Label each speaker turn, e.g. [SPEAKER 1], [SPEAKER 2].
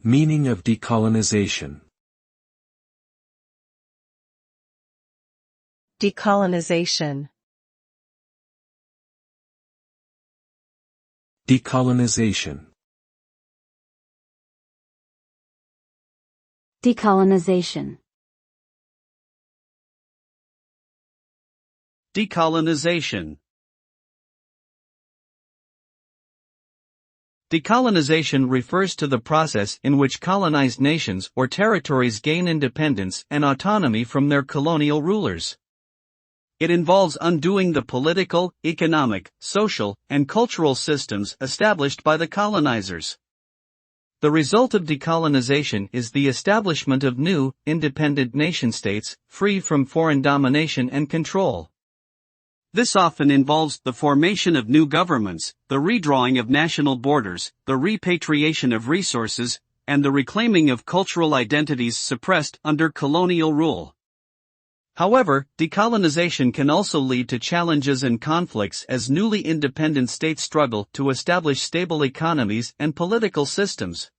[SPEAKER 1] Meaning of decolonization.
[SPEAKER 2] Decolonization.
[SPEAKER 1] Decolonization.
[SPEAKER 3] Decolonization.
[SPEAKER 4] Decolonization. Decolonization refers to the process in which colonized nations or territories gain independence and autonomy from their colonial rulers. It involves undoing the political, economic, social, and cultural systems established by the colonizers. The result of decolonization is the establishment of new, independent nation-states, free from foreign domination and control. This often involves the formation of new governments, the redrawing of national borders, the repatriation of resources, and the reclaiming of cultural identities suppressed under colonial rule. However, decolonization can also lead to challenges and conflicts as newly independent states struggle to establish stable economies and political systems.